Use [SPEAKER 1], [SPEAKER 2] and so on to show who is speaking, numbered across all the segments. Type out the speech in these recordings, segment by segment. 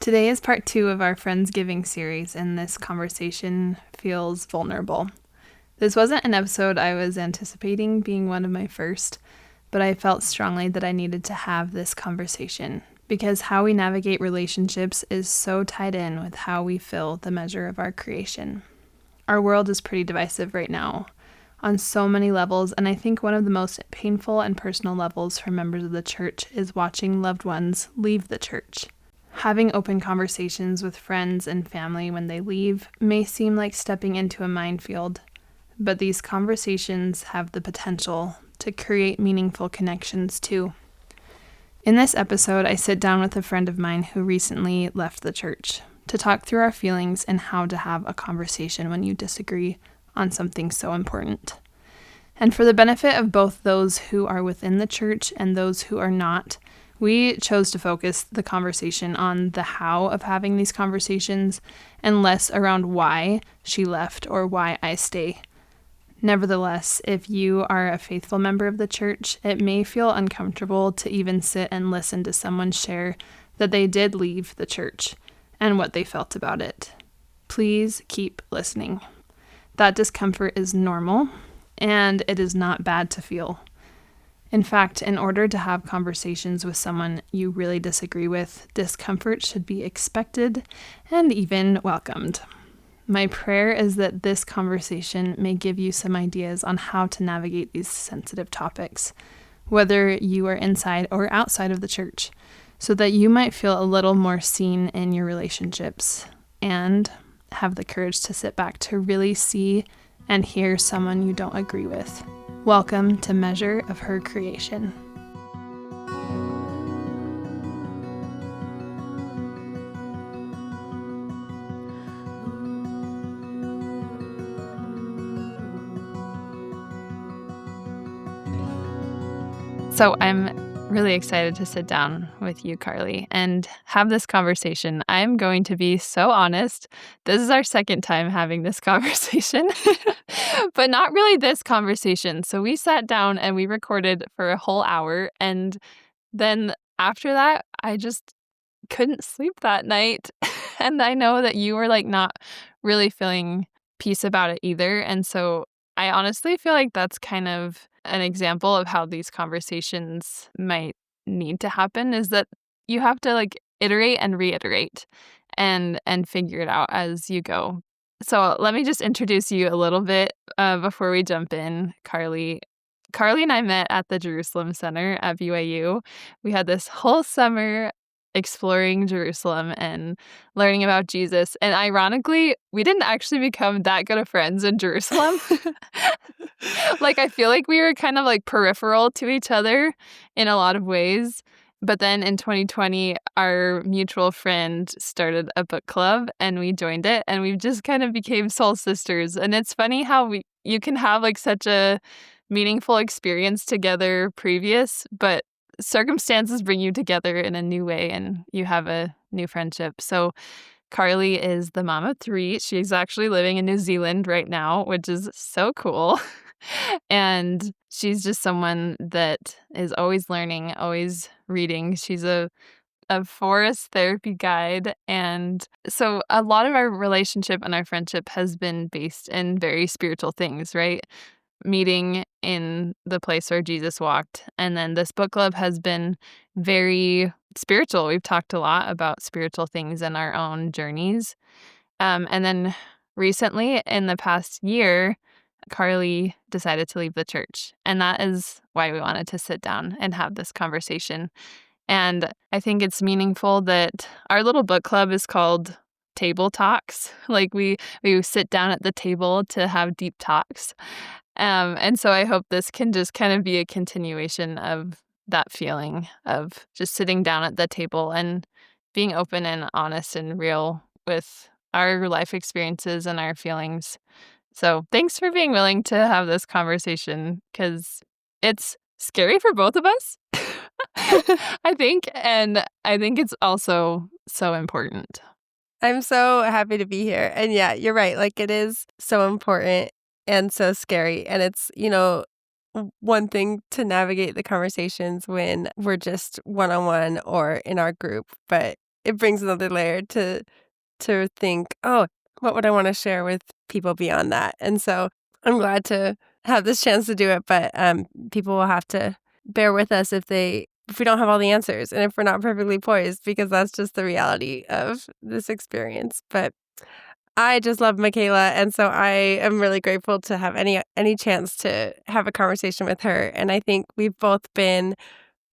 [SPEAKER 1] Today is part 2 of our Friendsgiving series, and this conversation feels vulnerable. This wasn't an episode I was anticipating being one of my first, but I felt strongly that I needed to have this conversation because how we navigate relationships is so tied in with how we fill the measure of our creation. Our world is pretty divisive right now on so many levels, and I think one of the most painful and personal levels for members of the church is watching loved ones leave the church. Having open conversations with friends and family when they leave may seem like stepping into a minefield, but these conversations have the potential to create meaningful connections too. In this episode, I sit down with a friend of mine who recently left the church to talk through our feelings and how to have a conversation when you disagree on something so important. And for the benefit of both those who are within the church and those who are not, we chose to focus the conversation on the how of having these conversations and less around why she left or why I stay. Nevertheless, if you are a faithful member of the church, it may feel uncomfortable to even sit and listen to someone share that they did leave the church and what they felt about it. Please keep listening. That discomfort is normal, and it is not bad to feel. In fact, in order to have conversations with someone you really disagree with, discomfort should be expected and even welcomed. My prayer is that this conversation may give you some ideas on how to navigate these sensitive topics, whether you are inside or outside of the church, so that you might feel a little more seen in your relationships and have the courage to sit back to really see and hear someone you don't agree with. Welcome to Measure of Her Creation. So I'm really excited to sit down with you, Carly, and have this conversation. I'm going to be so honest. This is our second time having this conversation, but not really this conversation. So we sat down and we recorded for a whole hour. And then after that, I just couldn't sleep that night. And I know that you were not really feeling peace about it either. And so I honestly feel like that's kind of an example of how these conversations might need to happen, is that you have to iterate and reiterate and figure it out as you go. So let me just introduce you a little bit before we jump in, Carly. Carly and I met at the Jerusalem Center at BYU. We had this whole summer exploring Jerusalem and learning about Jesus. And ironically, we didn't actually become that good of friends in Jerusalem. I feel like we were kind of peripheral to each other in a lot of ways. But then in 2020, our mutual friend started a book club and we joined it and we just kind of became soul sisters. And it's funny how you can have such a meaningful experience together previous, but circumstances bring you together in a new way and you have a new friendship. So Carly is the mom of 3. She's actually living in New Zealand right now, which is so cool. And she's just someone that is always learning, always reading. She's a forest therapy guide. And so a lot of our relationship and our friendship has been based in very spiritual things, right? Meeting in the place where Jesus walked. And then this book club has been very spiritual. We've talked a lot about spiritual things in our own journeys. And then recently, in the past year, Carly decided to leave the church. And that is why we wanted to sit down and have this conversation. And I think it's meaningful that our little book club is called Table Talks. We sit down at the table to have deep talks. And so I hope this can just kind of be a continuation of that feeling of just sitting down at the table and being open and honest and real with our life experiences and our feelings. So thanks for being willing to have this conversation, because it's scary for both of us, I think. And I think it's also so important.
[SPEAKER 2] I'm so happy to be here. And yeah, you're right. It is so important and so scary. And it's, one thing to navigate the conversations when we're just one-on-one or in our group. But it brings another layer to think, oh, what would I want to share with people beyond that? And so I'm glad to have this chance to do it, but people will have to bear with us if we don't have all the answers and if we're not perfectly poised, because that's just the reality of this experience. But I just love Michaela, and so I am really grateful to have any chance to have a conversation with her. And I think we've both been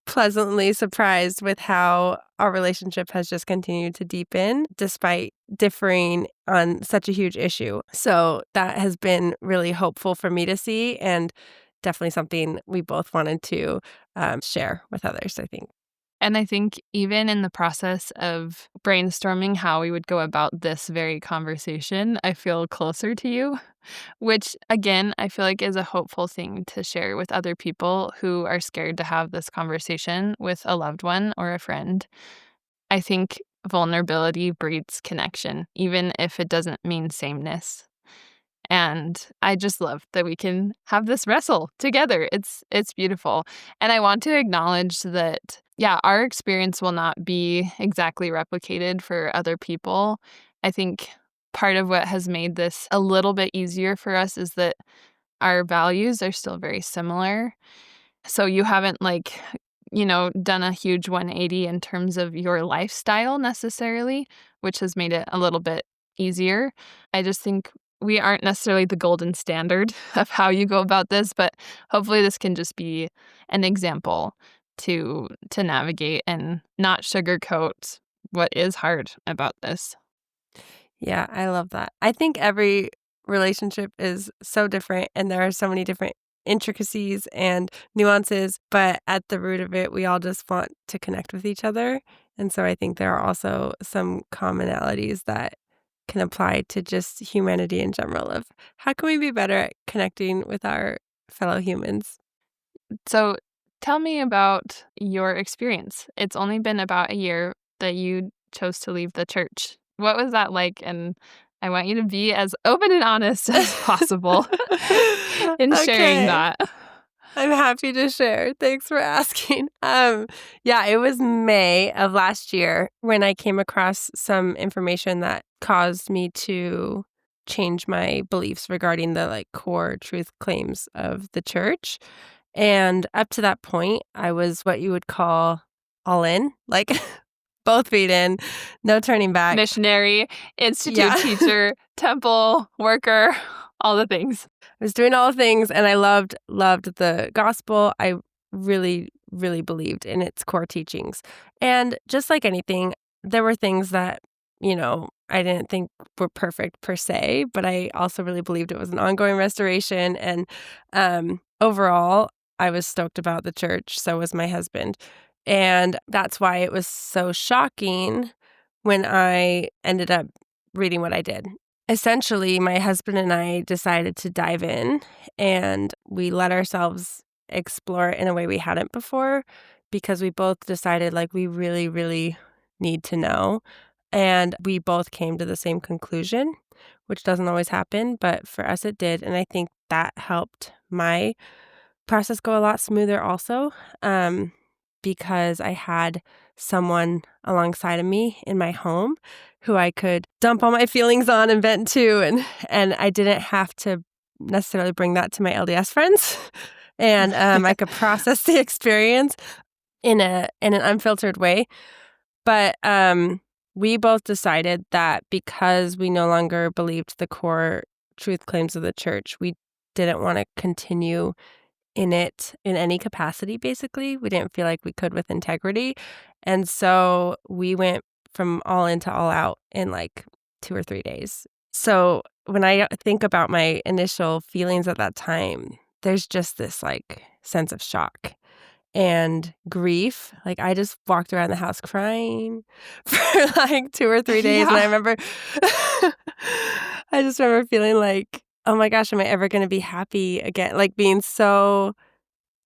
[SPEAKER 2] pleasantly surprised with how our relationship has just continued to deepen despite differing on such a huge issue. So that has been really hopeful for me to see, and definitely something we both wanted to share with others, I think.
[SPEAKER 1] And I think even in the process of brainstorming how we would go about this very conversation, I feel closer to you, which again, I feel like is a hopeful thing to share with other people who are scared to have this conversation with a loved one or a friend. I think vulnerability breeds connection, even if it doesn't mean sameness. And I just love that we can have this wrestle together. It's beautiful. And I want to acknowledge that, yeah, our experience will not be exactly replicated for other people. I think part of what has made this a little bit easier for us is that our values are still very similar. So you haven't done a huge 180 in terms of your lifestyle necessarily, which has made it a little bit easier. I just think we aren't necessarily the golden standard of how you go about this, but hopefully this can just be an example to navigate and not sugarcoat what is hard about this.
[SPEAKER 2] Yeah, I love that. I think every relationship is so different, and there are so many different intricacies and nuances, but at the root of it, we all just want to connect with each other. And so I think there are also some commonalities that can apply to just humanity in general of how can we be better at connecting with our fellow humans?
[SPEAKER 1] So tell me about your experience. It's only been about a year that you chose to leave the church. What was that like? And I want you to be as open and honest as possible in sharing
[SPEAKER 2] Okay.
[SPEAKER 1] that.
[SPEAKER 2] I'm happy to share. Thanks for asking. Yeah, it was May of last year when I came across some information that caused me to change my beliefs regarding the core truth claims of the church. And up to that point, I was what you would call all in, like both feet in, no turning back.
[SPEAKER 1] Missionary, institute
[SPEAKER 2] Yeah.
[SPEAKER 1] teacher, temple worker, all the things.
[SPEAKER 2] I was doing all the things, and I loved the gospel. I really, really believed in its core teachings. And just like anything, there were things that, I didn't think were perfect per se, but I also really believed it was an ongoing restoration. And overall, I was stoked about the church. So was my husband. And that's why it was so shocking when I ended up reading what I did. Essentially, my husband and I decided to dive in, and we let ourselves explore it in a way we hadn't before, because we both decided we really, really need to know. And we both came to the same conclusion, which doesn't always happen, but for us it did. And I think that helped my process go a lot smoother also, because I had someone alongside of me in my home who I could dump all my feelings on and vent to, and I didn't have to necessarily bring that to my LDS friends. And I could process the experience in an unfiltered way. But we both decided that because we no longer believed the core truth claims of the church, we didn't want to continue in it in any capacity, basically. We didn't feel like we could with integrity. And so we went from all in to all out in 2 or 3 days. So when I think about my initial feelings at that time, there's just this sense of shock and grief. I just walked around the house crying for 2 or 3 days. And I
[SPEAKER 1] Yeah.
[SPEAKER 2] remember, I just remember feeling oh my gosh, am I ever going to be happy again? Being so,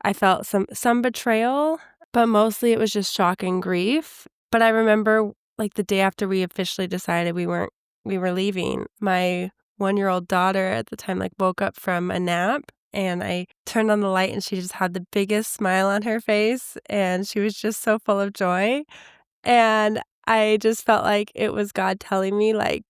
[SPEAKER 2] I felt some betrayal, but mostly it was just shock and grief. But I remember the day after we officially decided we were leaving, my 1-year-old daughter at the time woke up from a nap, and I turned on the light and she just had the biggest smile on her face, and she was just so full of joy. And I just felt like it was God telling me, like,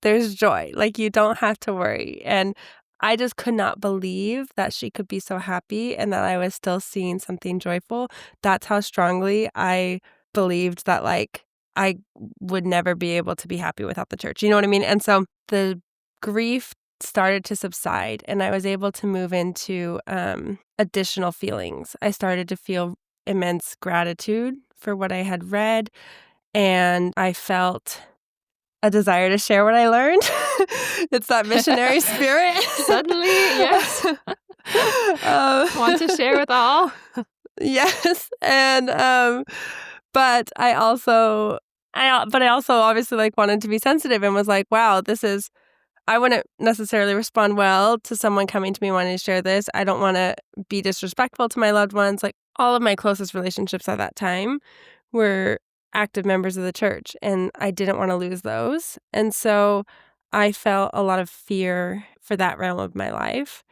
[SPEAKER 2] there's joy. Like, you don't have to worry. And I just could not believe that she could be so happy and that I was still seeing something joyful. That's how strongly I believed that, like, I would never be able to be happy without the church. You know what I mean? And so the grief started to subside and I was able to move into additional feelings. I started to feel immense gratitude for what I had read, and I felt a desire to share what I learned. It's that missionary spirit.
[SPEAKER 1] Suddenly, yes. Want to share with all?
[SPEAKER 2] Yes, and but I also obviously like wanted to be sensitive and was like, wow, I wouldn't necessarily respond well to someone coming to me wanting to share this. I don't want to be disrespectful to my loved ones. Like all of my closest relationships at that time were active members of the church, and I didn't want to lose those. And so I felt a lot of fear for that realm of my life.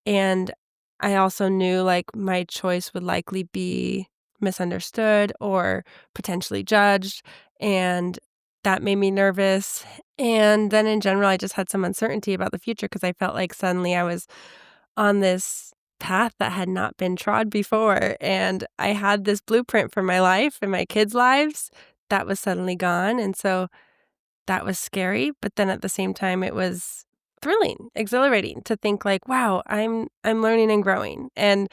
[SPEAKER 2] And I also knew like my choice would likely be misunderstood or potentially judged. And that made me nervous. And then in general, I just had some uncertainty about the future because I felt like suddenly I was on this path that had not been trod before. And I had this blueprint for my life and my kids' lives that was suddenly gone. And so that was scary, but then at the same time it was thrilling, exhilarating to think like, wow, I'm learning and growing. And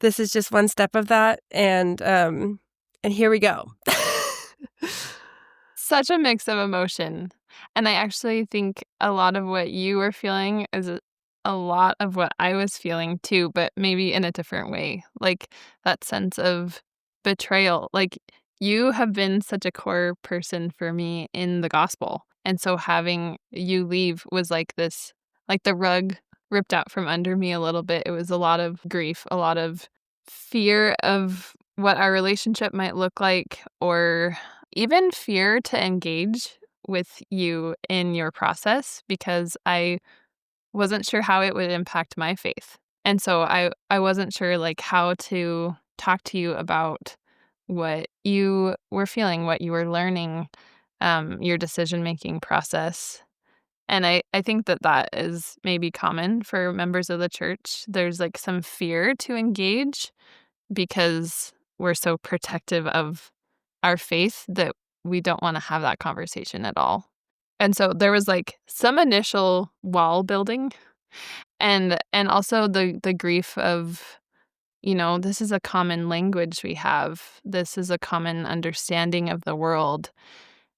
[SPEAKER 2] this is just one step of that, and here we go.
[SPEAKER 1] Such a mix of emotion. And I actually think a lot of what you were feeling is a lot of what I was feeling too, but maybe in a different way. Like that sense of betrayal. Like you have been such a core person for me in the gospel. And so having you leave was like this, like the rug ripped out from under me a little bit. It was a lot of grief, a lot of fear of what our relationship might look like, or even fear to engage with you in your process because I wasn't sure how it would impact my faith. And so I wasn't sure like how to talk to you about what you were feeling, what you were learning, your decision-making process. And I think that that is maybe common for members of the church. There's like some fear to engage because we're so protective of our faith that we don't wanna have that conversation at all. And so there was, like, some initial wall building and also the grief of, this is a common language we have. This is a common understanding of the world,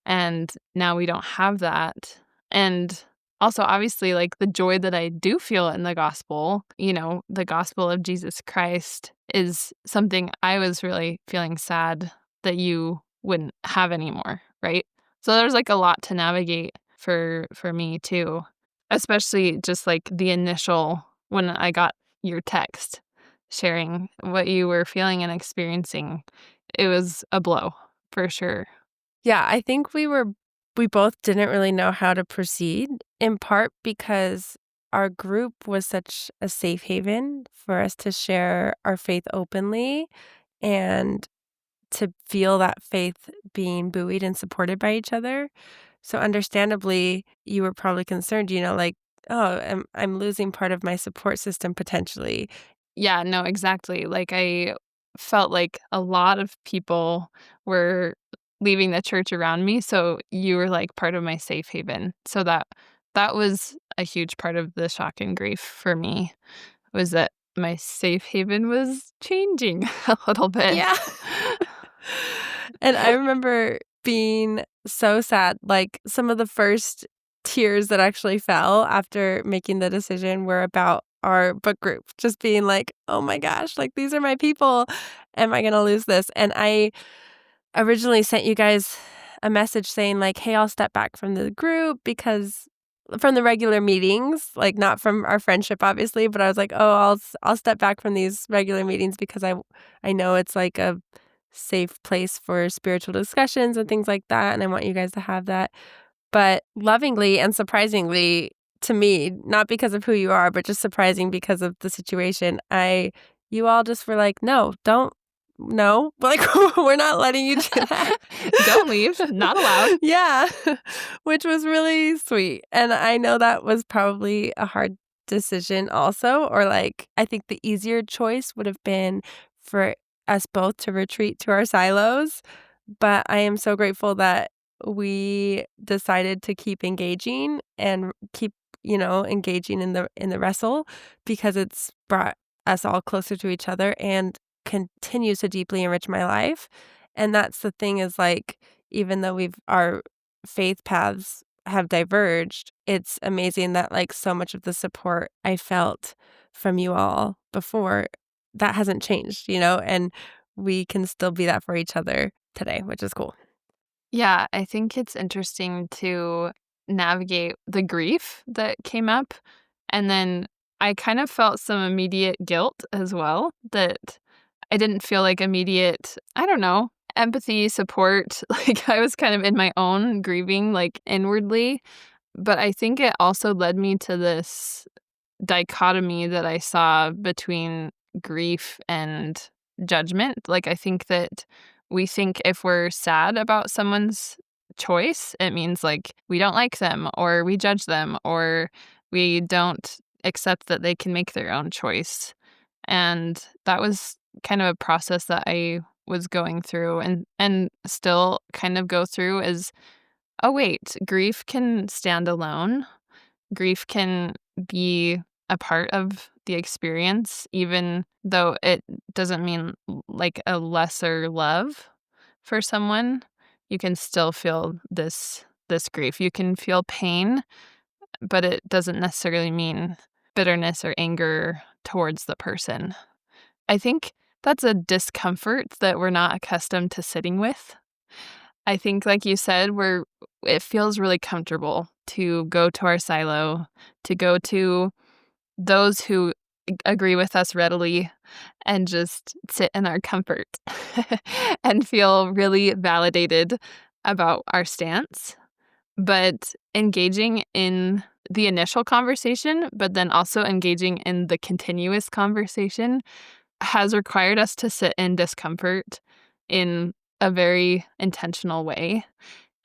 [SPEAKER 1] and now we don't have that. And also, obviously, like, the joy that I do feel in the gospel, the gospel of Jesus Christ is something I was really feeling sad that you wouldn't have anymore, right? So there's, like, a lot to navigate for me too, especially just, like, the initial when I got your text sharing what you were feeling and experiencing. It was a blow, for sure.
[SPEAKER 2] Yeah, I think we both didn't really know how to proceed, in part because our group was such a safe haven for us to share our faith openly and to feel that faith being buoyed and supported by each other. So understandably, you were probably concerned, like, oh, I'm losing part of my support system potentially.
[SPEAKER 1] Yeah, no, exactly. Like, I felt like a lot of people were leaving the church around me, so you were, like, part of my safe haven. So that was a huge part of the shock and grief for me, was that my safe haven was changing a little bit.
[SPEAKER 2] Yeah. And I remember being so sad. Like some of the first tears that actually fell after making the decision were about our book group, just being like, oh my gosh, like these are my people. Am I going to lose this? And I originally sent you guys a message saying like, hey, I'll step back from the group because from the regular meetings, like not from our friendship, obviously, but I was like, oh, I'll step back from these regular meetings because I know it's like a safe place for spiritual discussions and things like that, and I want you guys to have that. But lovingly and surprisingly to me, not because of who you are, but just surprising because of the situation, you all just were like, no, no, like, we're not letting you do that.
[SPEAKER 1] Don't leave. Not allowed.
[SPEAKER 2] Yeah, which was really sweet. And I know that was probably a hard decision also, or like, I think the easier choice would have been for us both to retreat to our silos. But I am so grateful that we decided to keep engaging and keep, engaging in the wrestle, because it's brought us all closer to each other and continues to deeply enrich my life. And that's the thing, is like, even though our faith paths have diverged, it's amazing that like so much of the support I felt from you all before, that hasn't changed, and we can still be that for each other today, which is cool.
[SPEAKER 1] Yeah, I think it's interesting to navigate the grief that came up. And then I kind of felt some immediate guilt as well, that I didn't feel like immediate, I don't know, empathy, support. Like I was kind of in my own grieving, like inwardly. But I think it also led me to this dichotomy that I saw between grief and judgment. Like, I think that we think if we're sad about someone's choice, it means like we don't like them or we judge them or we don't accept that they can make their own choice. And that was kind of a process that I was going through and still kind of go through is, oh wait, grief can stand alone. Grief can be a part of the experience, even though it doesn't mean like a lesser love for someone. You can still feel this grief. You can feel pain, but it doesn't necessarily mean bitterness or anger towards the person. I think that's a discomfort that we're not accustomed to sitting with. I think, like you said, it feels really comfortable to go to our silo, to go to those who agree with us readily and just sit in our comfort and feel really validated about our stance. But engaging in the initial conversation, but then also engaging in the continuous conversation has required us to sit in discomfort in a very intentional way.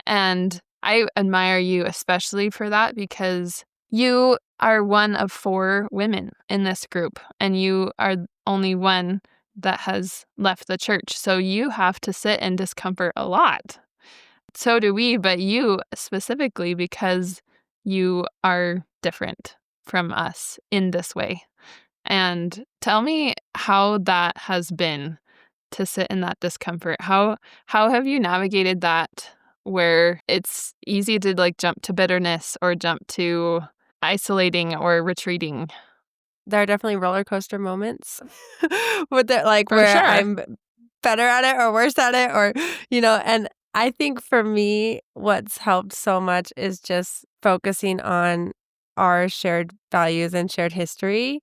[SPEAKER 1] And I admire you especially for that, because you are one of 4 women in this group, and you are only one that has left the church. So you have to sit in discomfort a lot. So do we, but you specifically, because you are different from us in this way. And tell me how that has been to sit in that discomfort. How have you navigated that, where it's easy to like jump to bitterness or jump to isolating or retreating?
[SPEAKER 2] There are definitely roller coaster moments with it, like,
[SPEAKER 1] For
[SPEAKER 2] where
[SPEAKER 1] sure.
[SPEAKER 2] I'm better at it or worse at it, or, and I think for me, what's helped so much is just focusing on our shared values and shared history.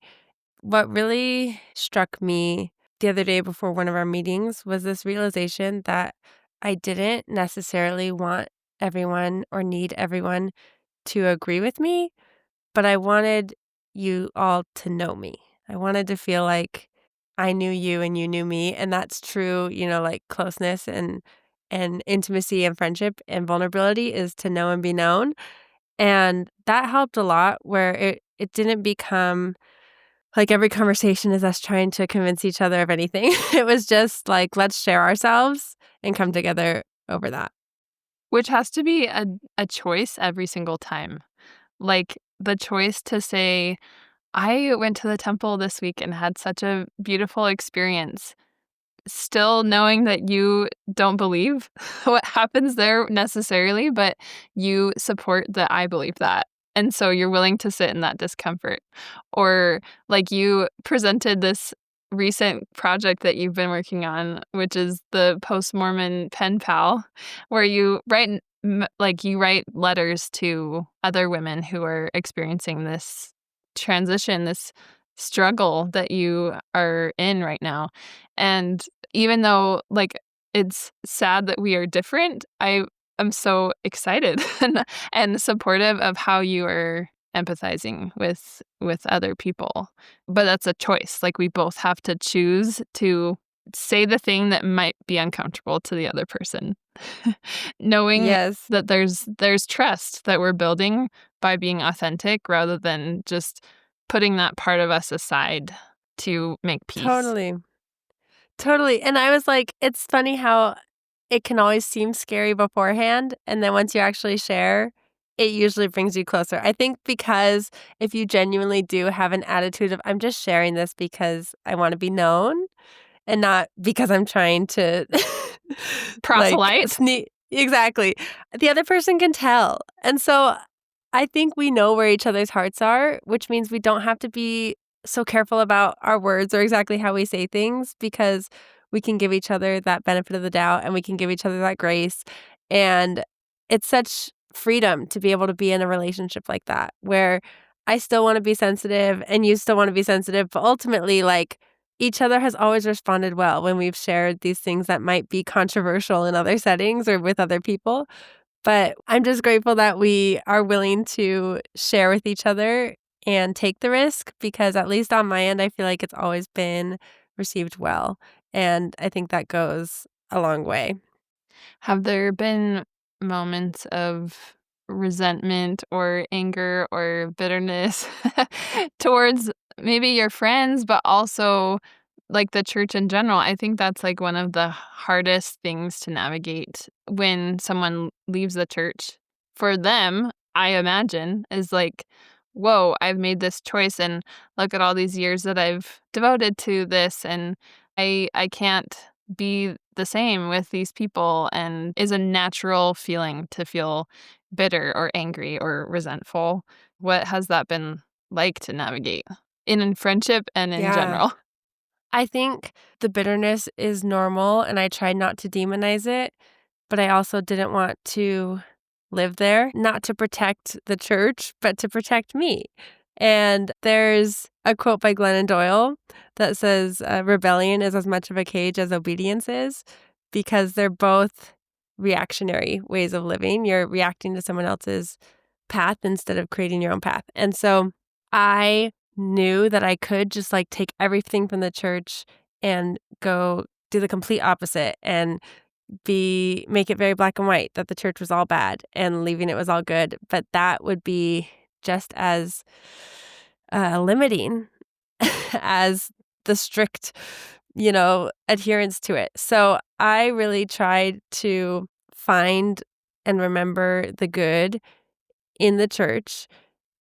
[SPEAKER 2] What really struck me the other day before one of our meetings was this realization that I didn't necessarily want everyone or need everyone to agree with me, but I wanted you all to know me. I wanted to feel like I knew you and you knew me, and that's true, like closeness and intimacy and friendship and vulnerability is to know and be known. And that helped a lot, where it didn't become like every conversation is us trying to convince each other of anything. It was just like, let's share ourselves and come together over that.
[SPEAKER 1] Which has to be a choice every single time. Like the choice to say, I went to the temple this week and had such a beautiful experience. Still knowing that you don't believe what happens there necessarily, but you support that I believe that. And so you're willing to sit in that discomfort. Or like you presented this recent project that you've been working on, which is the post-Mormon pen pal, where you you write letters to other women who are experiencing this transition, this struggle that you are in right now. And even though, like, it's sad that we are different, I am so excited and supportive of how you are empathizing with other people. But that's a choice. Like, we both have to choose to say the thing that might be uncomfortable to the other person. Knowing
[SPEAKER 2] Yes.
[SPEAKER 1] that there's trust that we're building by being authentic rather than just putting that part of us aside to make peace.
[SPEAKER 2] Totally. Totally. And I was like, it's funny how it can always seem scary beforehand, and then once you actually share, it usually brings you closer. I think because if you genuinely do have an attitude of, "I'm just sharing this because I wanna be known," and not because I'm trying to, like,
[SPEAKER 1] Proselyte.
[SPEAKER 2] sneak exactly. The other person can tell. And so I think we know where each other's hearts are, which means we don't have to be so careful about our words or exactly how we say things because we can give each other that benefit of the doubt and we can give each other that grace. And it's such freedom to be able to be in a relationship like that where I still want to be sensitive and you still want to be sensitive, but ultimately, like, each other has always responded well when we've shared these things that might be controversial in other settings or with other people. But I'm just grateful that we are willing to share with each other and take the risk because at least on my end, I feel like it's always been received well. And I think that goes a long way.
[SPEAKER 1] Have there been moments of resentment or anger or bitterness towards maybe your friends, but also like the church in general? I think that's like one of the hardest things to navigate when someone leaves the church. For them, I imagine, is like, whoa, I've made this choice and look at all these years that I've devoted to this and I can't be the same with these people and is a natural feeling to feel bitter or angry or resentful. What has that been like to navigate in friendship and in
[SPEAKER 2] Yeah.
[SPEAKER 1] general?
[SPEAKER 2] I think the bitterness is normal and I tried not to demonize it, but I also didn't want to live there, not to protect the church, but to protect me. And there's a quote by Glennon Doyle that says, rebellion is as much of a cage as obedience is, because they're both reactionary ways of living. You're reacting to someone else's path instead of creating your own path. And so I knew that I could just like take everything from the church and go do the complete opposite and make it very black and white that the church was all bad and leaving it was all good. But that would be just as limiting as the strict, adherence to it. So I really tried to find and remember the good in the church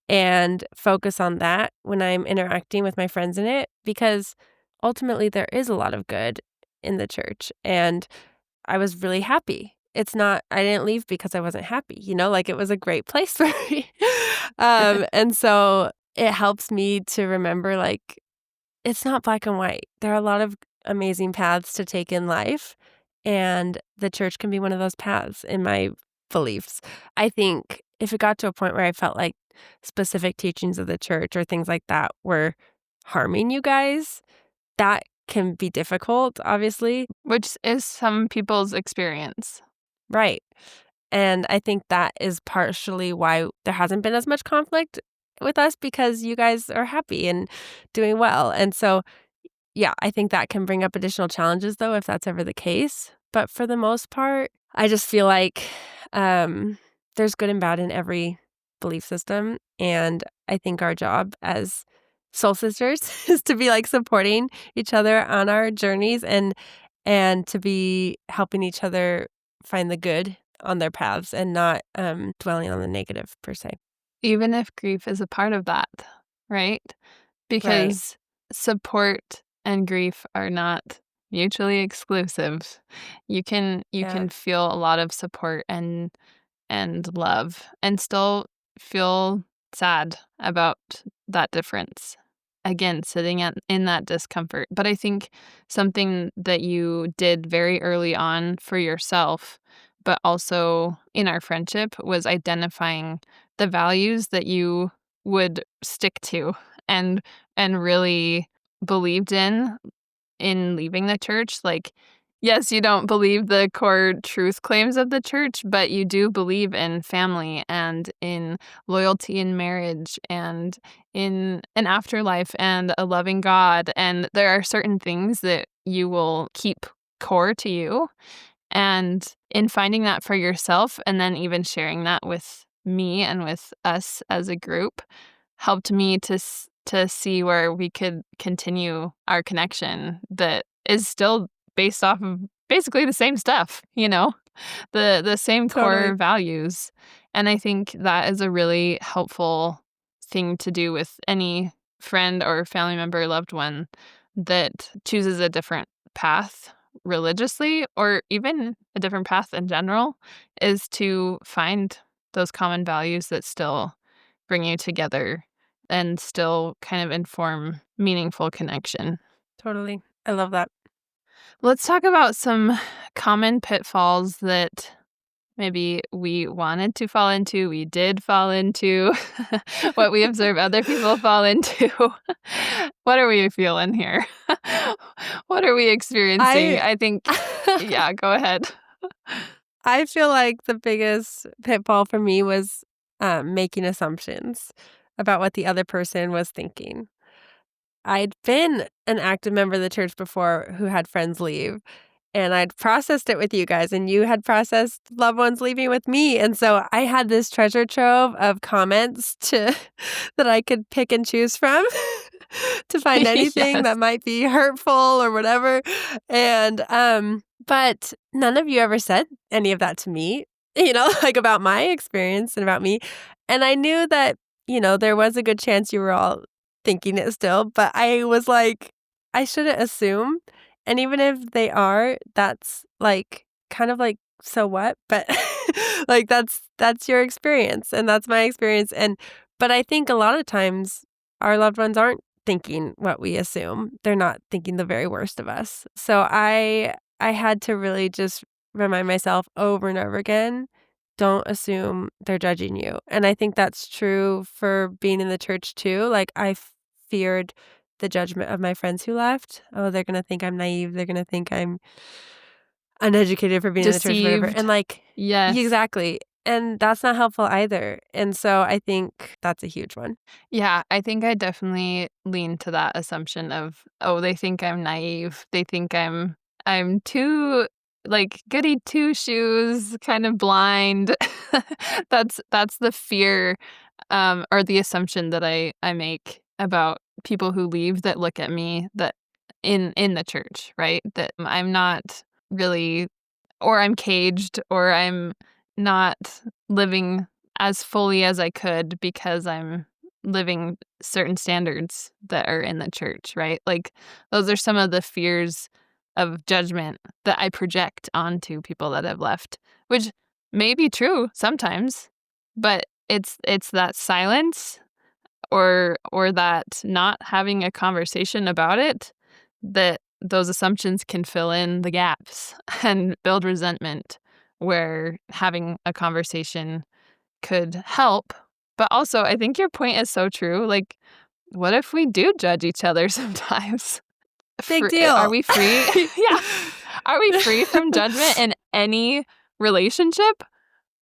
[SPEAKER 2] and focus on that when I'm interacting with my friends in it because ultimately there is a lot of good in the church. And I was really happy. It's not I didn't leave because I wasn't happy, like, it was a great place for me. And so it helps me to remember, like, it's not black and white. There are a lot of amazing paths to take in life, and the church can be one of those paths in my beliefs. I think if it got to a point where I felt like specific teachings of the church or things like that were harming you guys, that can be difficult, obviously.
[SPEAKER 1] Which is some people's experience.
[SPEAKER 2] Right. And I think that is partially why there hasn't been as much conflict with us because you guys are happy and doing well. And so, yeah, I think that can bring up additional challenges though, if that's ever the case. But for the most part, I just feel like there's good and bad in every belief system. And I think our job as soul sisters is to be like supporting each other on our journeys and to be helping each other find the good on their paths and not dwelling on the negative per se.
[SPEAKER 1] Even if grief is a part of that, right?
[SPEAKER 2] Right.
[SPEAKER 1] Because support and grief are not mutually exclusive. You can
[SPEAKER 2] Yeah.
[SPEAKER 1] feel a lot of support and love and still feel sad about that difference. Again, sitting in that discomfort. But I think something that you did very early on for yourself, but also in our friendship, was identifying the values that you would stick to and and really believed in leaving the church. Like Yes, you don't believe the core truth claims of the church, but you do believe in family and in loyalty in marriage and in an afterlife and a loving God. And there are certain things that you will keep core to you. And in finding that for yourself and then even sharing that with me and with us as a group helped me to see where we could continue our connection that is still based off of basically the same stuff, the same core
[SPEAKER 2] Totally.
[SPEAKER 1] values. And I think that is a really helpful thing to do with any friend or family member, loved one that chooses a different path religiously or even a different path in general is to find those common values that still bring you together and still kind of inform meaningful connection.
[SPEAKER 2] Totally. I love that.
[SPEAKER 1] Let's talk about some common pitfalls that maybe we wanted to fall into, we did fall into, what we observe other people fall into. What are we feeling here? What are we experiencing?
[SPEAKER 2] I
[SPEAKER 1] I think, yeah, go ahead.
[SPEAKER 2] I feel like the biggest pitfall for me was, making assumptions about what the other person was thinking. I'd been an active member of the church before who had friends leave, and I'd processed it with you guys, and you had processed loved ones leaving with me, and so I had this treasure trove of comments to that I could pick and choose from to find anything
[SPEAKER 1] Yes.
[SPEAKER 2] that might be hurtful or whatever, and, but none of you ever said any of that to me, like, about my experience and about me, and I knew that, there was a good chance you were all thinking it still, but I was like, I shouldn't assume, and even if they are, that's, like, kind of like, so what? But, like, that's your experience, and that's my experience, but I think a lot of times our loved ones aren't thinking what we assume. They're not thinking the very worst of us. So I had to really just remind myself over and over again, don't assume they're judging you. And I think that's true for being in the church too. Like I feared the judgment of my friends who left. Oh, they're gonna think I'm naive. They're gonna think I'm uneducated for being in the church or whatever. And
[SPEAKER 1] Deceived.
[SPEAKER 2] like yeah,
[SPEAKER 1] Yes.
[SPEAKER 2] exactly. And that's not helpful either. And so I think that's a huge one.
[SPEAKER 1] Yeah, I think I definitely lean to that assumption of, oh, they think I'm naive. They think I'm too like goody two shoes, kind of blind. That's the fear or the assumption that I make about people who leave that look at me that in the church, right? That I'm not really or I'm caged or I'm not living as fully as I could because I'm living certain standards that are in the church, right? Like those are some of the fears of judgment that I project onto people that have left, which may be true sometimes, but it's that silence or that not having a conversation about it that those assumptions can fill in the gaps and build resentment where having a conversation could help. But also, I think your point is so true. Like, what if we do judge each other sometimes?
[SPEAKER 2] Big
[SPEAKER 1] Are
[SPEAKER 2] deal.
[SPEAKER 1] we free? Yeah. Are we free from judgment in any relationship?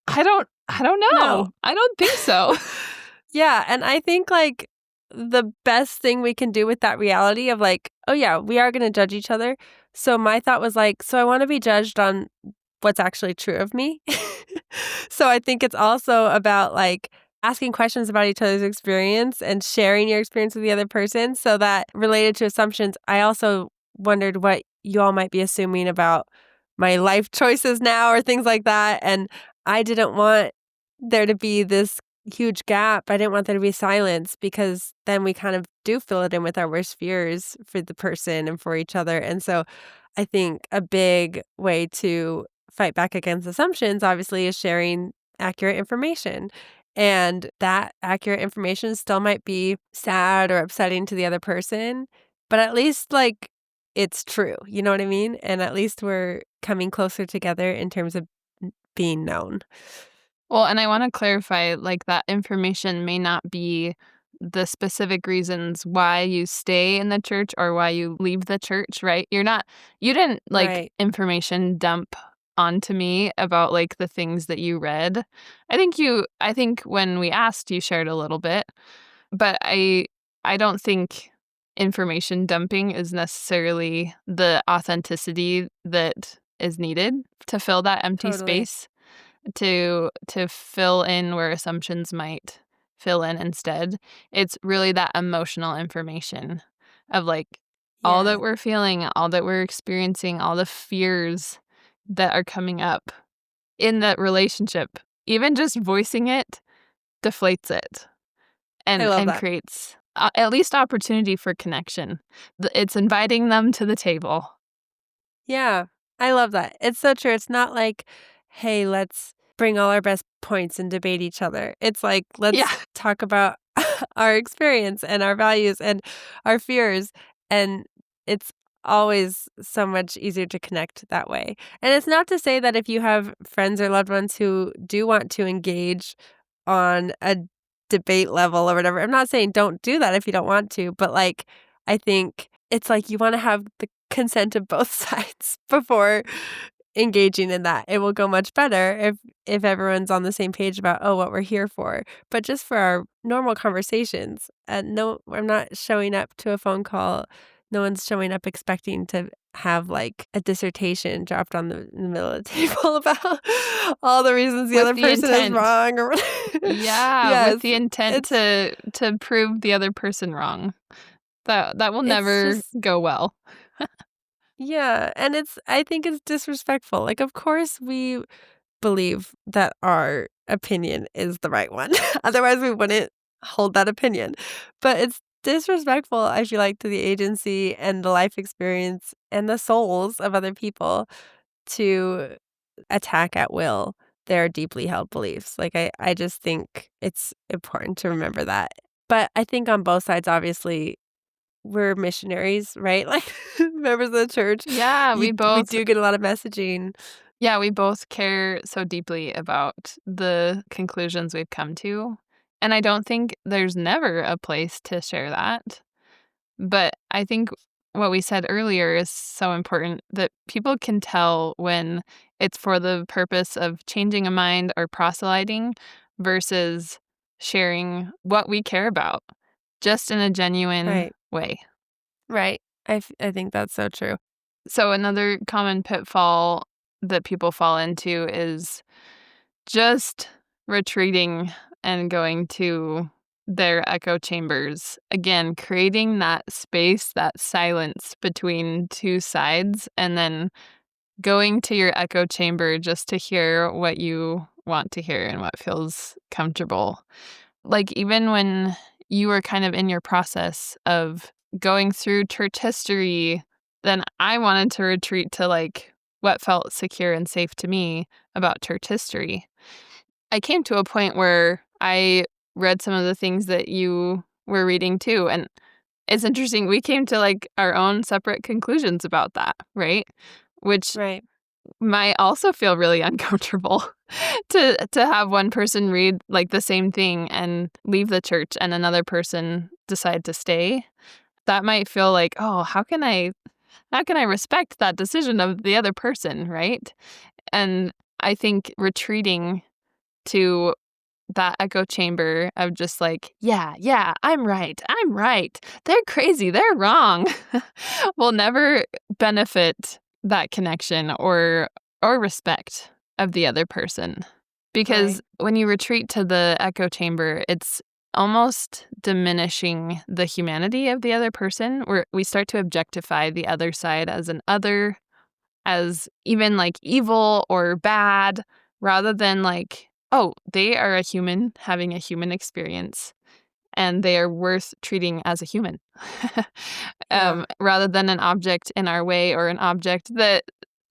[SPEAKER 1] I don't
[SPEAKER 2] No.
[SPEAKER 1] know. I don't think so.
[SPEAKER 2] Yeah, and I think, like, the best thing we can do with that reality of, like, "Oh, yeah, we are gonna judge each other." So my thought was, like, so I wanna be judged on what's actually true of me. So I think it's also about, like, asking questions about each other's experience and sharing your experience with the other person so that related to assumptions, I also wondered what you all might be assuming about my life choices now or things like that, and I didn't want there to be this huge gap. I didn't want there to be silence because then we kind of do fill it in with our worst fears for the person and for each other. And so I think a big way to fight back against assumptions, obviously, is sharing accurate information. And that accurate information still might be sad or upsetting to the other person, but at least, like, it's true. You know what I mean? And at least we're coming closer together in terms of being known.
[SPEAKER 1] Well, and I wanna clarify, like, that information may not be the specific reasons why you stay in the church or why you leave the church, right? You didn't like
[SPEAKER 2] Right.
[SPEAKER 1] information dump onto me about like the things that you read. I think when we asked, you shared a little bit, but I don't think information dumping is necessarily the authenticity that is needed to fill that empty
[SPEAKER 2] Totally.
[SPEAKER 1] space, to fill in where assumptions might fill in instead. It's really that emotional information of like all
[SPEAKER 2] Yeah.
[SPEAKER 1] that we're feeling, all that we're experiencing, all the fears that are coming up in that relationship. Even just voicing it deflates it
[SPEAKER 2] I love
[SPEAKER 1] and
[SPEAKER 2] that.
[SPEAKER 1] creates at least opportunity for connection. It's inviting them to the table.
[SPEAKER 2] Yeah, I love that. It's so true. It's not like, "Hey, let's bring all our best points and debate each other." It's like,
[SPEAKER 1] Yeah.
[SPEAKER 2] "Let's talk about our experience and our values and our fears," and it's always so much easier to connect that way. And it's not to say that if you have friends or loved ones who do want to engage on a debate level or whatever, I'm not saying don't do that if you don't want to, but, like, I think it's like you wanna have the consent of both sides before engaging in that. It will go much better if everyone's on the same page about, "Oh, what we're here for." But just for our normal conversations, no, I'm not showing up to a phone call. No one's showing up expecting to have, like, a dissertation dropped on in the middle of the table about all the reasons the
[SPEAKER 1] With
[SPEAKER 2] other
[SPEAKER 1] the
[SPEAKER 2] person is
[SPEAKER 1] intent.
[SPEAKER 2] wrong or
[SPEAKER 1] Yeah, with
[SPEAKER 2] Yes,
[SPEAKER 1] the intent
[SPEAKER 2] it's
[SPEAKER 1] to prove the other person wrong. That will
[SPEAKER 2] it's
[SPEAKER 1] never
[SPEAKER 2] just
[SPEAKER 1] go well.
[SPEAKER 2] yeah, and I think it's disrespectful. Like, of course, we believe that our opinion is the right one. Otherwise, we wouldn't hold that opinion. But it's disrespectful, I feel like, to the agency and the life experience and the souls of other people to attack at will their deeply held beliefs. Like, I just think it's important to remember that. But I think on both sides, obviously, we're missionaries, right? Like, members of the church.
[SPEAKER 1] Yeah,
[SPEAKER 2] We do get a lot of messaging.
[SPEAKER 1] we both care so deeply about the conclusions we've come to, and I don't think there's never a place to share that. But I think what we said earlier is so important that people can tell when it's for the purpose of changing a mind or proselyting versus sharing what we care about, just in a genuine
[SPEAKER 2] Right,
[SPEAKER 1] way.
[SPEAKER 2] right. I think that's so true.
[SPEAKER 1] So, another common pitfall that people fall into is just retreating and going to their echo chambers. Again, creating that space, that silence between two sides, and then going to your echo chamber just to hear what you want to hear and what feels comfortable. Like, even when you were kind of in your process of going through church history, then I wanted to retreat to like what felt secure and safe to me about church history. I came to a point where I read some of the things that you were reading too, and it's interesting, we came to, like, our own separate conclusions about that, right? Which
[SPEAKER 2] Right.
[SPEAKER 1] might also feel really uncomfortable to have one person read, like, the same thing and leave the church and another person decide to stay. That might feel like, "Oh, how can I respect that decision of the other person?" Right? And I think retreating to that echo chamber of just like, "Yeah, yeah, I'm right. They're crazy, they're wrong," will never benefit that connection or respect of the other person. Because
[SPEAKER 2] Right.
[SPEAKER 1] when you retreat to the echo chamber, it's almost diminishing the humanity of the other person, where we start to objectify the other side as an other, as even like evil or bad, rather than like, oh, they are a human having a human experience and they are worth treating as a human.
[SPEAKER 2] Yeah.
[SPEAKER 1] Rather than an object in our way or an object that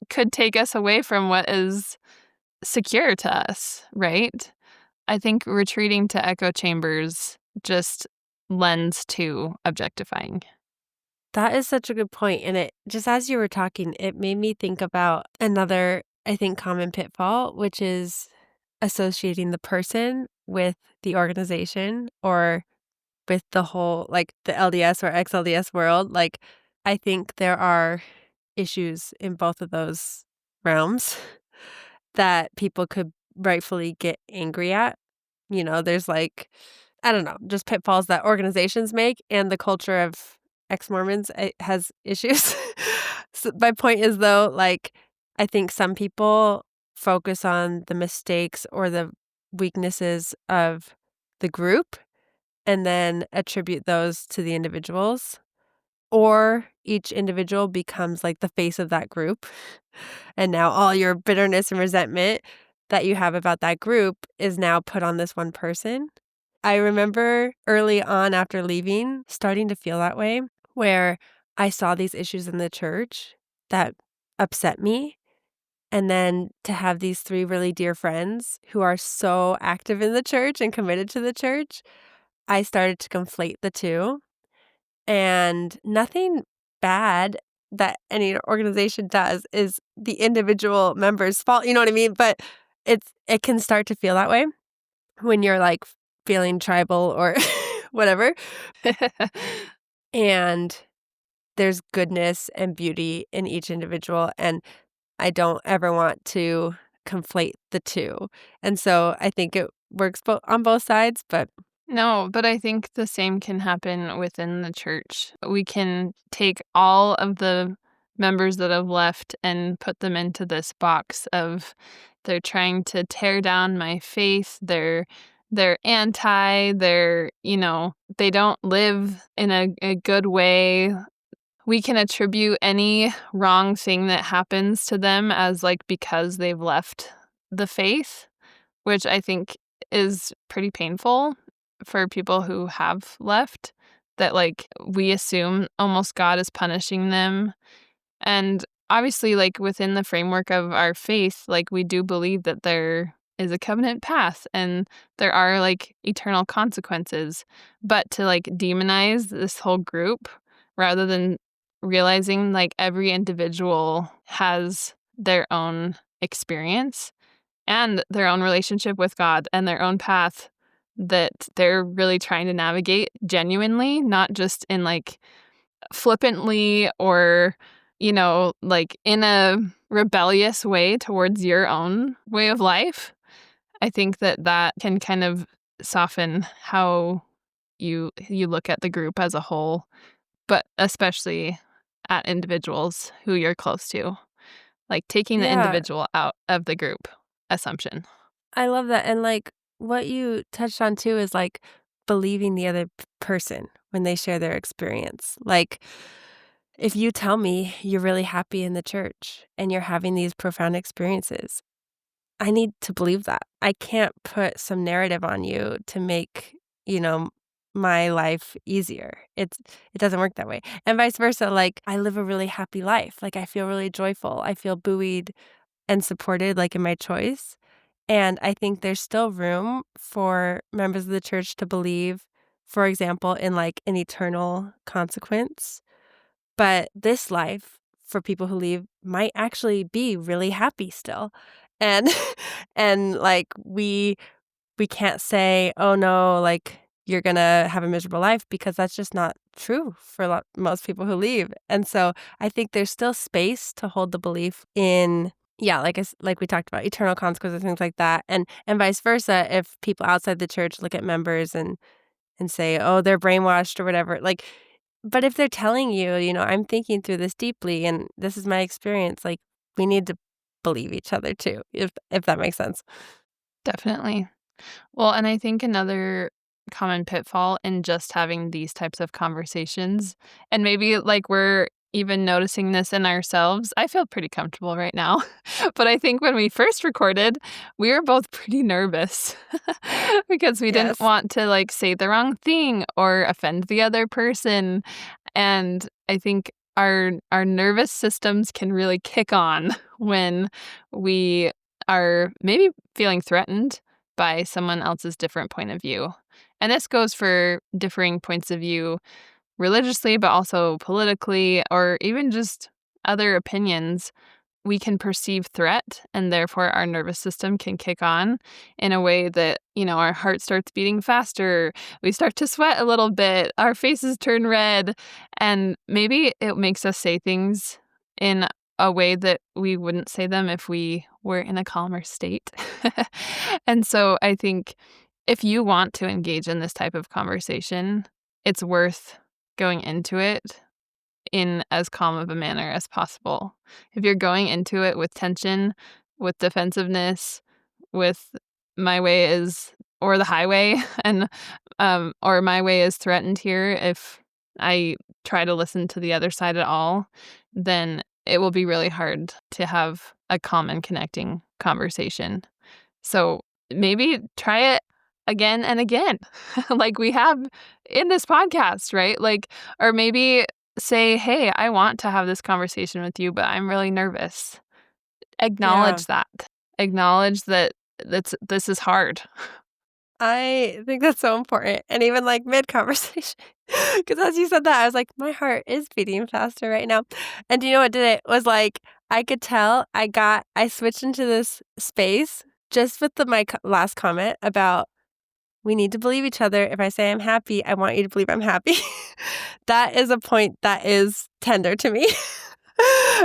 [SPEAKER 1] could take us away from what is secure to us, right? I think retreating to echo chambers just lends to objectifying.
[SPEAKER 2] That is such a good point, and it just as you were talking, it made me think about another, I think, common pitfall, which is associating the person with the organization or with the whole, like, the LDS or ex-LDS world. Like, I think there are issues in both of those realms that people could rightfully get angry at. There's, like, I don't know, just pitfalls that organizations make, and the culture of ex-Mormons, has issues. So my point is, though, like, I think some people focus on the mistakes or the weaknesses of the group and then attribute those to the individuals, or each individual becomes, like, the face of that group, and now all your bitterness and resentment that you have about that group is now put on this one person. I remember early on after leaving starting to feel that way, where I saw these issues in the church that upset me, and then to have these 3 really dear friends who are so active in the church and committed to the church, I started to conflate the 2, and nothing bad that any organization does is the individual member's fault, you know what I mean? But it can start to feel that way when you're, like, feeling tribal or whatever, and there's goodness and beauty in each individual, and I don't ever want to conflate the 2, and so I think it works on both sides, but
[SPEAKER 1] No, but I think the same can happen within the church. We can take all of the members that have left and put them into this box of they're trying to tear down my faith. They're anti, they don't live in a good way. We can attribute any wrong thing that happens to them as like because they've left the faith, which I think is pretty painful for people who have left, that like we assume almost God is punishing them. And obviously, like within the framework of our faith, like we do believe that there is a covenant path and there are like eternal consequences. But to like demonize this whole group rather than realizing like every individual has their own experience and their own relationship with God and their own path that they're really trying to navigate genuinely, not just in like flippantly or, like in a rebellious way towards your own way of life. I think that that can kind of soften how you look at the group as a whole, but especially at individuals who you're close to, like taking the
[SPEAKER 2] yeah.
[SPEAKER 1] individual out of the group assumption.
[SPEAKER 2] I love that, and, like, what you touched on too is, like, believing the other person when they share their experience. Like, if you tell me you're really happy in the church and you're having these profound experiences, I need to believe that. I can't put some narrative on you to make, you know, my life easier. It doesn't work that way. And vice versa, like, I live a really happy life. Like, I feel really joyful. I feel buoyed and supported, like, in my choice. And I think there's still room for members of the church to believe, for example, in, like, an eternal consequence. But this life, for people who leave, might actually be really happy still. And and, like, we can't say, "Oh, no, like, you're gonna have a miserable life," because that's just not true for most people who leave. And so I think there's still space to hold the belief in, yeah, like we talked about, eternal consequences, things like that, and vice versa, if people outside the church look at members and say, "Oh, they're brainwashed," or whatever, like, but if they're telling you, "I'm thinking through this deeply, and this is my experience," like, we need to believe each other too, if that makes sense.
[SPEAKER 1] Definitely. Well, and I think another common pitfall in just having these types of conversations, and maybe like we're even noticing this in ourselves. I feel pretty comfortable right now. But I think when we first recorded, we were both pretty nervous because we didn't
[SPEAKER 2] Yes.
[SPEAKER 1] want to like say the wrong thing or offend the other person. And I think our nervous systems can really kick on when we are maybe feeling threatened by someone else's different point of view. And this goes for differing points of view religiously, but also politically, or even just other opinions. we can perceive threat, and therefore our nervous system can kick on in a way that, our heart starts beating faster, we start to sweat a little bit, our faces turn red, and maybe it makes us say things in a way that we wouldn't say them if we were in a calmer state. And so I think if you want to engage in this type of conversation, it's worth going into it in as calm of a manner as possible. If you're going into it with tension, with defensiveness, with my way is or the highway and or my way is threatened here, if I try to listen to the other side at all, then it will be really hard to have a calm and connecting conversation. So maybe try it again and again, like we have in this podcast, right? Like, or maybe say, hey, I want to have this conversation with you, but I'm really nervous.
[SPEAKER 2] Yeah.
[SPEAKER 1] Acknowledge that. Acknowledge that this is hard.
[SPEAKER 2] I think that's so important, and even, like, mid-conversation, because as you said that, I was like, "My heart is beating faster right now," and do you know what did it? Was, like, I could tell I switched into this space just with my last comment about, "We need to believe each other. If I say I'm happy, I want you to believe I'm happy." That is a point that is tender to me.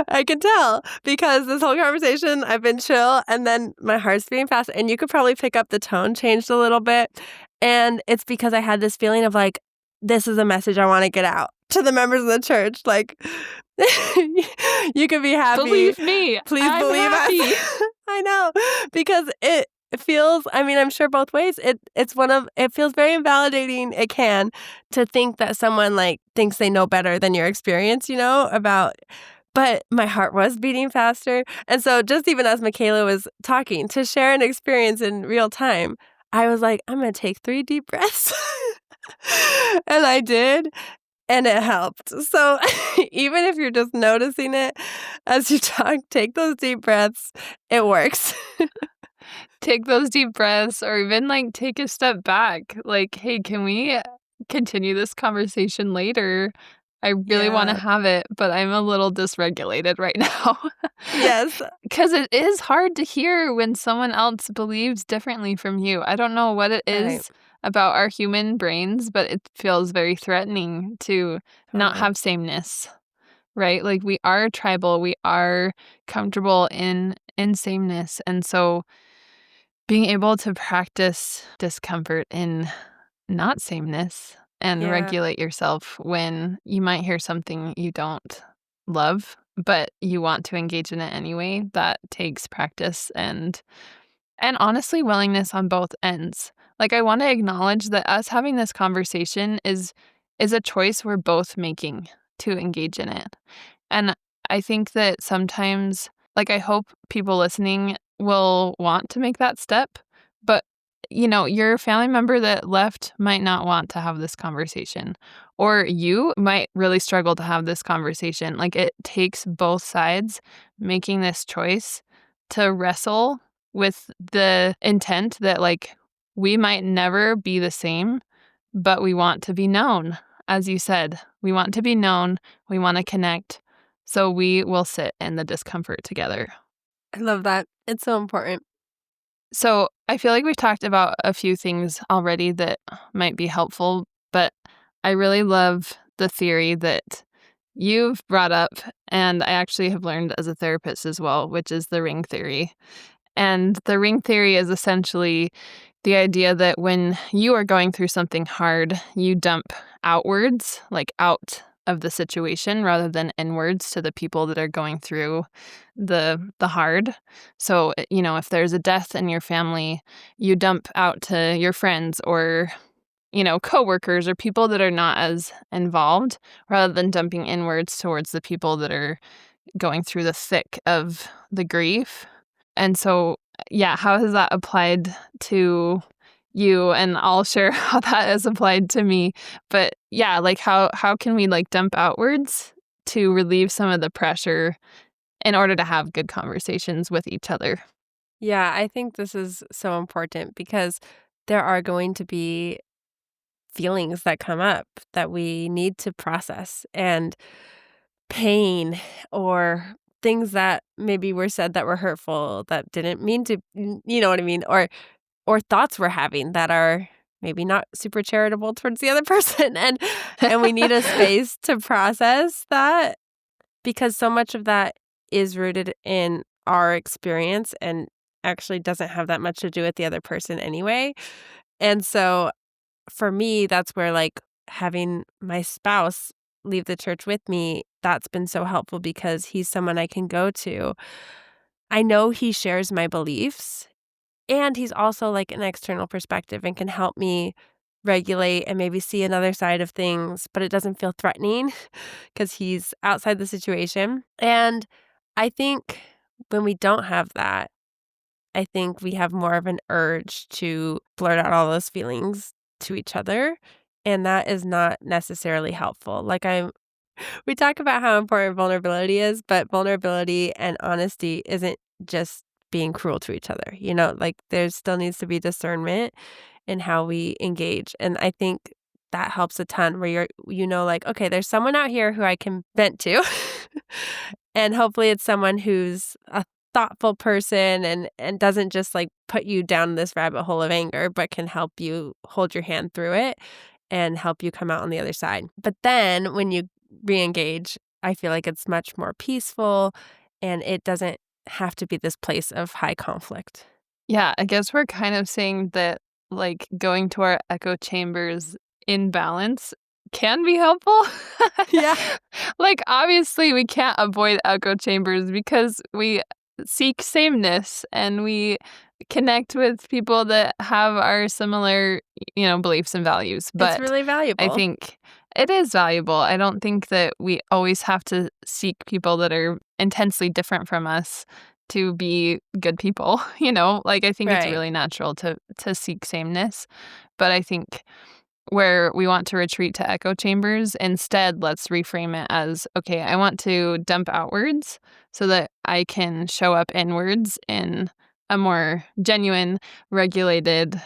[SPEAKER 2] I can tell because this whole conversation, I've been chill and then my heart's beating fast. And you could probably pick up the tone changed a little bit. And it's because I had this feeling of like, this is a message I want to get out to the members of the church. Like, you can be happy.
[SPEAKER 1] Believe me,
[SPEAKER 2] Please
[SPEAKER 1] I'm
[SPEAKER 2] believe
[SPEAKER 1] happy.
[SPEAKER 2] us. I know because it feels, I mean, I'm sure both ways. It feels very invalidating. It can to think that someone like thinks they know better than your experience, but my heart was beating faster. And so just even as Michaela was talking, to share an experience in real time, I was like, I'm going to take 3 deep breaths. And I did, and it helped. So even if you're just noticing it as you talk, take those deep breaths. It works.
[SPEAKER 1] Take those deep breaths or even like take a step back. Like, hey, can we continue this conversation later? I really want to
[SPEAKER 2] Yeah.
[SPEAKER 1] have it, but I'm a little dysregulated right now.
[SPEAKER 2] Yes.
[SPEAKER 1] Because it is hard to hear when someone else believes differently from you. I don't know what it
[SPEAKER 2] Right.
[SPEAKER 1] is about our human brains, but it feels very threatening to not
[SPEAKER 2] Totally.
[SPEAKER 1] have sameness, right? Like we are tribal, we are comfortable in sameness. And so being able to practice discomfort in not sameness and
[SPEAKER 2] Yeah.
[SPEAKER 1] regulate yourself when you might hear something you don't love, but you want to engage in it anyway, that takes practice and honestly willingness on both ends. Like I want to acknowledge that us having this conversation is a choice we're both making to engage in it. And I think that sometimes, like, I hope people listening will want to make that step, but, your family member that left might not want to have this conversation, or you might really struggle to have this conversation. Like, it takes both sides making this choice to wrestle with the intent that, like, we might never be the same, but we want to be known. As you said, we want to be known, we want to connect, so we will sit in the discomfort together.
[SPEAKER 2] I love that. It's so important.
[SPEAKER 1] So I feel like we've talked about a few things already that might be helpful, but I really love the theory that you've brought up, and I actually have learned as a therapist as well, which is the ring theory. And the ring theory is essentially the idea that when you are going through something hard, you dump outwards, like out of the situation rather than inwards to the people that are going through the hard. So, if there's a death in your family, you dump out to your friends or coworkers or people that are not as involved rather than dumping inwards towards the people that are going through the thick of the grief. And so, yeah, how has that applied to you? And I'll share how that has applied to me. But yeah, like how can we like dump outwards to relieve some of the pressure in order to have good conversations with each other?
[SPEAKER 2] Yeah, I think this is so important because there are going to be feelings that come up that we need to process and pain or things that maybe were said that were hurtful, that didn't mean to, you know what I mean? Or thoughts we're having that are maybe not super charitable towards the other person. And we need a space to process that because so much of that is rooted in our experience and actually doesn't have that much to do with the other person anyway. And so for me, that's where like having my spouse leave the church with me, that's been so helpful because he's someone I can go to. I know he shares my beliefs and he's also like an external perspective and can help me regulate and maybe see another side of things, but it doesn't feel threatening because he's outside the situation. And I think when we don't have that, I think we have more of an urge to blurt out all those feelings to each other. And that is not necessarily helpful. We talk about how important vulnerability is, but vulnerability and honesty isn't just being cruel to each other. You know, like there still needs to be discernment in how we engage. And I think that helps a ton where like, okay, there's someone out here who I can vent to. And hopefully it's someone who's a thoughtful person and doesn't just like put you down this rabbit hole of anger, but can help you hold your hand through it and help you come out on the other side. But then when you re-engage, I feel like it's much more peaceful and it doesn't have to be this place of high conflict.
[SPEAKER 1] Yeah, I guess we're kind of saying that, like, going to our echo chambers in balance can be helpful.
[SPEAKER 2] Yeah.
[SPEAKER 1] Like, obviously, we can't avoid echo chambers because we seek sameness and we connect with people that have our similar, beliefs and values.
[SPEAKER 2] It's
[SPEAKER 1] But
[SPEAKER 2] really
[SPEAKER 1] I
[SPEAKER 2] valuable.
[SPEAKER 1] think it is valuable. I don't think that we always have to seek people that are intensely different from us to be good people, Like, I think it's
[SPEAKER 2] Right.
[SPEAKER 1] really natural to seek sameness. But I think where we want to retreat to echo chambers, instead, let's reframe it as, okay, I want to dump outwards so that I can show up inwards in a more genuine, regulated,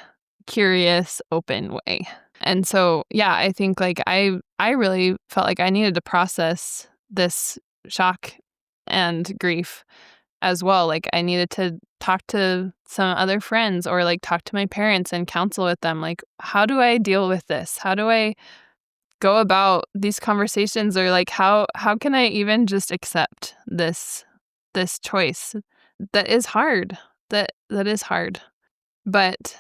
[SPEAKER 1] curious, open way. And so, yeah, I think like I really felt like I needed to process this shock and grief as well. Like I needed to talk to some other friends or like talk to my parents and counsel with them. Like, how do I deal with this? How do I go about these conversations? Or like how can I even just accept this choice that is hard. That is hard. But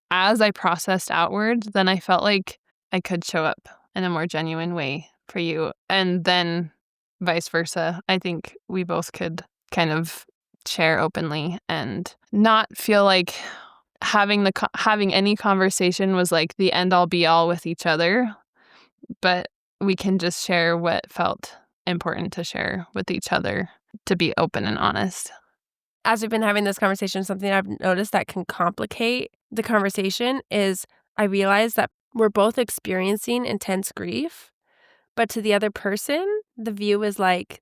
[SPEAKER 1] as I processed outward, then I felt like I could show up in a more genuine way for you. And then vice versa. I think we both could kind of share openly and not feel like having any conversation was like the end all be all with each other, but we can just share what felt important to share with each other, to be open and honest.
[SPEAKER 2] As we've been having this conversation, something I've noticed that can complicate the conversation is I realize that we're both experiencing intense grief, but to the other person, the view is like,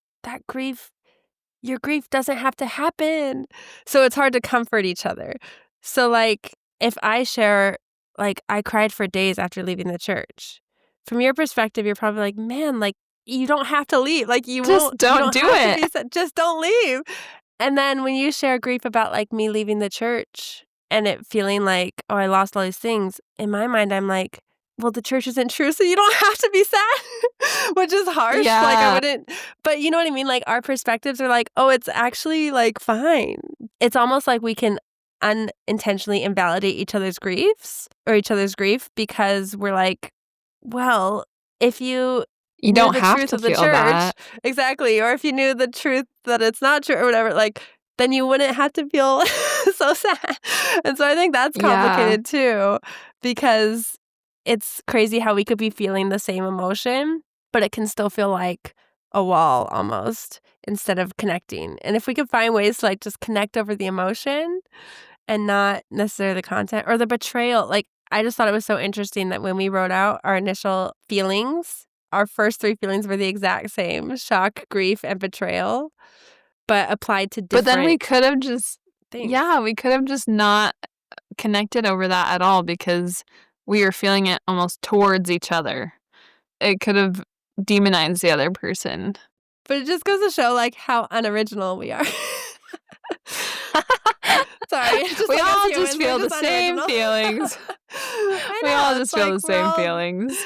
[SPEAKER 2] your grief doesn't have to happen. So it's hard to comfort each other. So like if I share, like I cried for days after leaving the church. From your perspective, you're probably like, man, like you don't have to leave. Like
[SPEAKER 1] Just
[SPEAKER 2] you
[SPEAKER 1] don't
[SPEAKER 2] don't
[SPEAKER 1] do
[SPEAKER 2] have to
[SPEAKER 1] it.
[SPEAKER 2] be, just don't leave. And then when you share grief about like me leaving the church and it feeling like, oh, I lost all these things, in my mind, I'm like, well, the church isn't true, so you don't have to be sad, which is harsh. Like I
[SPEAKER 1] Yeah.
[SPEAKER 2] wouldn't, but you know what I mean? Like our perspectives are like, oh, it's actually like fine. It's almost like we can unintentionally invalidate each other's griefs or each other's grief because we're like, well, if you
[SPEAKER 1] You
[SPEAKER 2] knew
[SPEAKER 1] don't
[SPEAKER 2] the
[SPEAKER 1] have
[SPEAKER 2] truth
[SPEAKER 1] to
[SPEAKER 2] of the
[SPEAKER 1] feel
[SPEAKER 2] church,
[SPEAKER 1] that.
[SPEAKER 2] exactly, or if you knew the truth that it's not true or whatever, like, then you wouldn't have to feel so sad. And so I think that's
[SPEAKER 1] Yeah.
[SPEAKER 2] complicated too, because it's crazy how we could be feeling the same emotion, but it can still feel like a wall almost instead of connecting. And if we could find ways to like just connect over the emotion and not necessarily the content or the betrayal. Like, I just thought it was so interesting that when we wrote out our initial feelings, our first three feelings were the exact same: shock, grief, and betrayal, but applied to
[SPEAKER 1] But then we
[SPEAKER 2] different
[SPEAKER 1] could have just
[SPEAKER 2] things.
[SPEAKER 1] yeah, we could have just not connected over that at all because we were feeling it almost towards each other. It could have demonized the other person.
[SPEAKER 2] But it just goes to show, like, how unoriginal we are. Sorry, just
[SPEAKER 1] We
[SPEAKER 2] like us
[SPEAKER 1] all
[SPEAKER 2] humans,
[SPEAKER 1] just
[SPEAKER 2] we're
[SPEAKER 1] feel the
[SPEAKER 2] just
[SPEAKER 1] same
[SPEAKER 2] unoriginal.
[SPEAKER 1] feelings.
[SPEAKER 2] I
[SPEAKER 1] We all
[SPEAKER 2] know, it's
[SPEAKER 1] just feel
[SPEAKER 2] like
[SPEAKER 1] the
[SPEAKER 2] we're
[SPEAKER 1] same
[SPEAKER 2] all
[SPEAKER 1] feelings.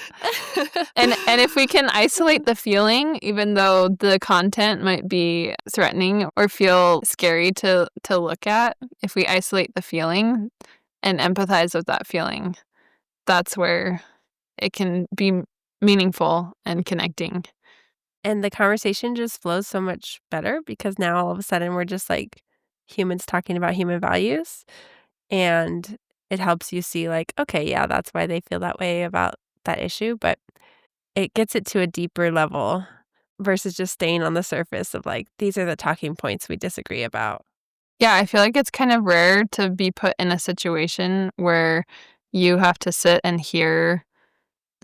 [SPEAKER 1] And if we can isolate the feeling, even though the content might be threatening or feel scary to look at, if we isolate the feeling and empathize with that feeling, that's where it can be meaningful and connecting.
[SPEAKER 2] And the conversation just flows so much better because now all of a sudden we're just, like, humans talking about human values, and it helps you see, like, okay, yeah, that's why they feel that way about that issue, but it gets it to a deeper level versus just staying on the surface of, like, these are the talking points we disagree about.
[SPEAKER 1] Yeah, I feel like it's kind of rare to be put in a situation where you have to sit and hear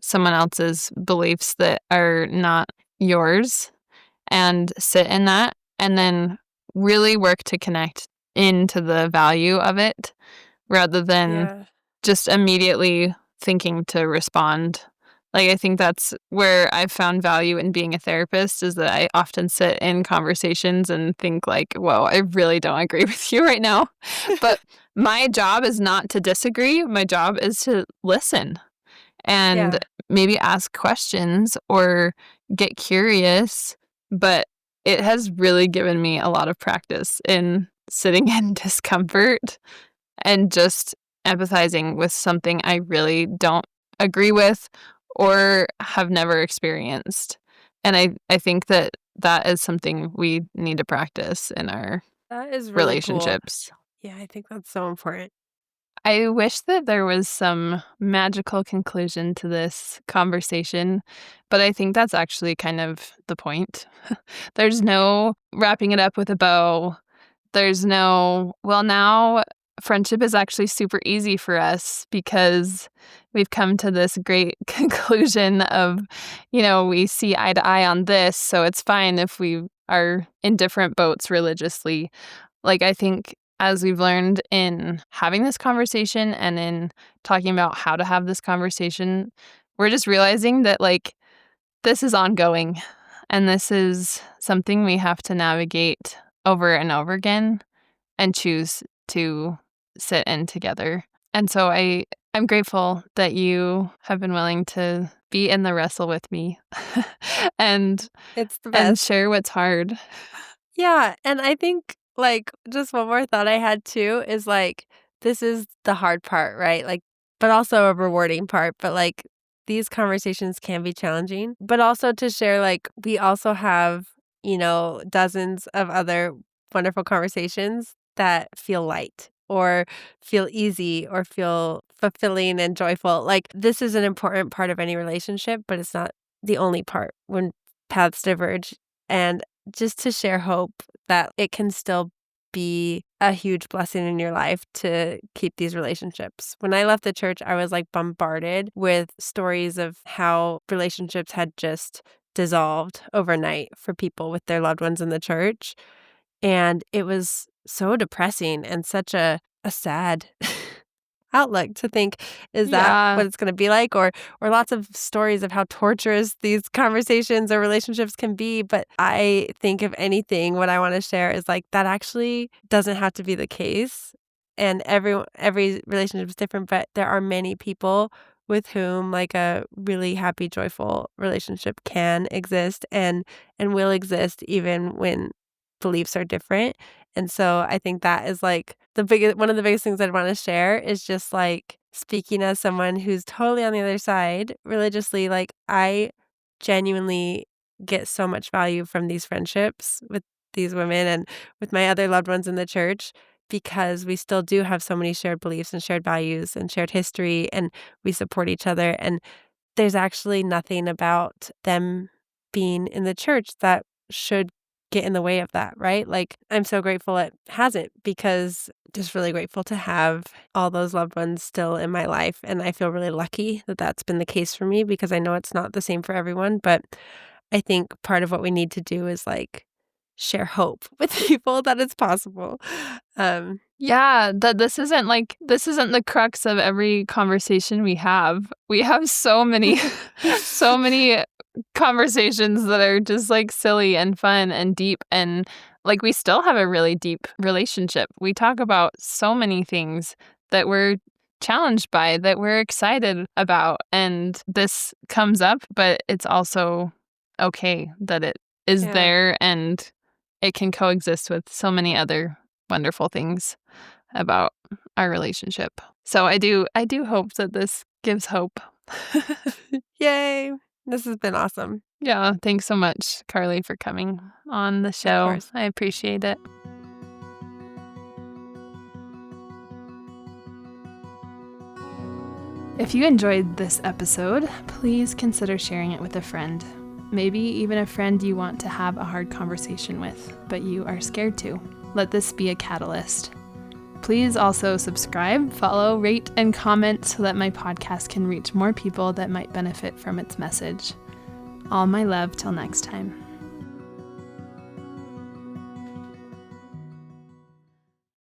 [SPEAKER 1] someone else's beliefs that are not yours and sit in that and then really work to connect into the value of it rather than
[SPEAKER 2] Yeah.
[SPEAKER 1] just immediately thinking to respond. Like, I think that's where I've found value in being a therapist is that I often sit in conversations and think like, "Whoa, I really don't agree with you right now." But my job is not to disagree. My job is to listen and
[SPEAKER 2] Yeah.
[SPEAKER 1] maybe ask questions or get curious. But it has really given me a lot of practice in sitting in discomfort and just empathizing with something I really don't agree with or have never experienced. And I think that that is something we need to practice in our
[SPEAKER 2] That is really cool.
[SPEAKER 1] relationships.
[SPEAKER 2] Yeah, I think that's so important.
[SPEAKER 1] I wish that there was some magical conclusion to this conversation, but I think that's actually kind of the point. There's no wrapping it up with a bow. There's no, well, now friendship is actually super easy for us because we've come to this great conclusion of, we see eye to eye on this, so it's fine if we are in different boats religiously. Like, I think as we've learned in having this conversation and in talking about how to have this conversation, we're just realizing that, like, this is ongoing and this is something we have to navigate over and over again and choose to sit in together. And so I'm grateful that you have been willing to be in the wrestle with me and
[SPEAKER 2] It's the
[SPEAKER 1] and
[SPEAKER 2] best.
[SPEAKER 1] share what's hard.
[SPEAKER 2] Yeah, and I think, like, just one more thought I had too is, like, this is the hard part, right? Like, but also a rewarding part, but, like, these conversations can be challenging, but also to share, like, we also have, dozens of other wonderful conversations that feel light or feel easy or feel fulfilling and joyful. Like, this is an important part of any relationship, but it's not the only part when paths diverge. And just to share hope that it can still be a huge blessing in your life to keep these relationships. When I left the church, I was, like, bombarded with stories of how relationships had just dissolved overnight for people with their loved ones in the church, and it was so depressing and such a sad outlook to think, is that
[SPEAKER 1] Yeah.
[SPEAKER 2] what it's gonna be like? Or lots of stories of how torturous these conversations or relationships can be, but I think if anything, what I wanna share is, like, that actually doesn't have to be the case, and every relationship is different, but there are many people with whom, like, a really happy, joyful relationship can exist and will exist even when beliefs are different. And so I think that is, like, one of the biggest things I'd wanna share is just, like, speaking as someone who's totally on the other side religiously, like, I genuinely get so much value from these friendships with these women and with my other loved ones in the church because we still do have so many shared beliefs and shared values and shared history, and we support each other, and there's actually nothing about them being in the church that should get in the way of that, right? Like, I'm so grateful it hasn't because just really grateful to have all those loved ones still in my life, and I feel really lucky that that's been the case for me because I know it's not the same for everyone, but I think part of what we need to do is, like, share hope with people that it's possible.
[SPEAKER 1] Yeah, that this isn't the crux of every conversation we have. We have so many so many conversations that are just, like, silly and fun and deep, and, like, we still have a really deep relationship. We talk about so many things that we're challenged by, that we're excited about, and this comes up, but it's also okay that it is
[SPEAKER 2] Yeah.
[SPEAKER 1] there, and it can coexist with so many other wonderful things about our relationship. So I do hope that this gives hope.
[SPEAKER 2] Yay. This has been awesome.
[SPEAKER 1] Yeah, thanks so much, Carly, for coming on the
[SPEAKER 2] Of
[SPEAKER 1] show.
[SPEAKER 2] course.
[SPEAKER 1] I appreciate it. If you enjoyed this episode, please consider sharing it with a friend. Maybe even a friend you want to have a hard conversation with, but you are scared to. Let this be a catalyst. Please also subscribe, follow, rate, and comment so that my podcast can reach more people that might benefit from its message. All my love till next time.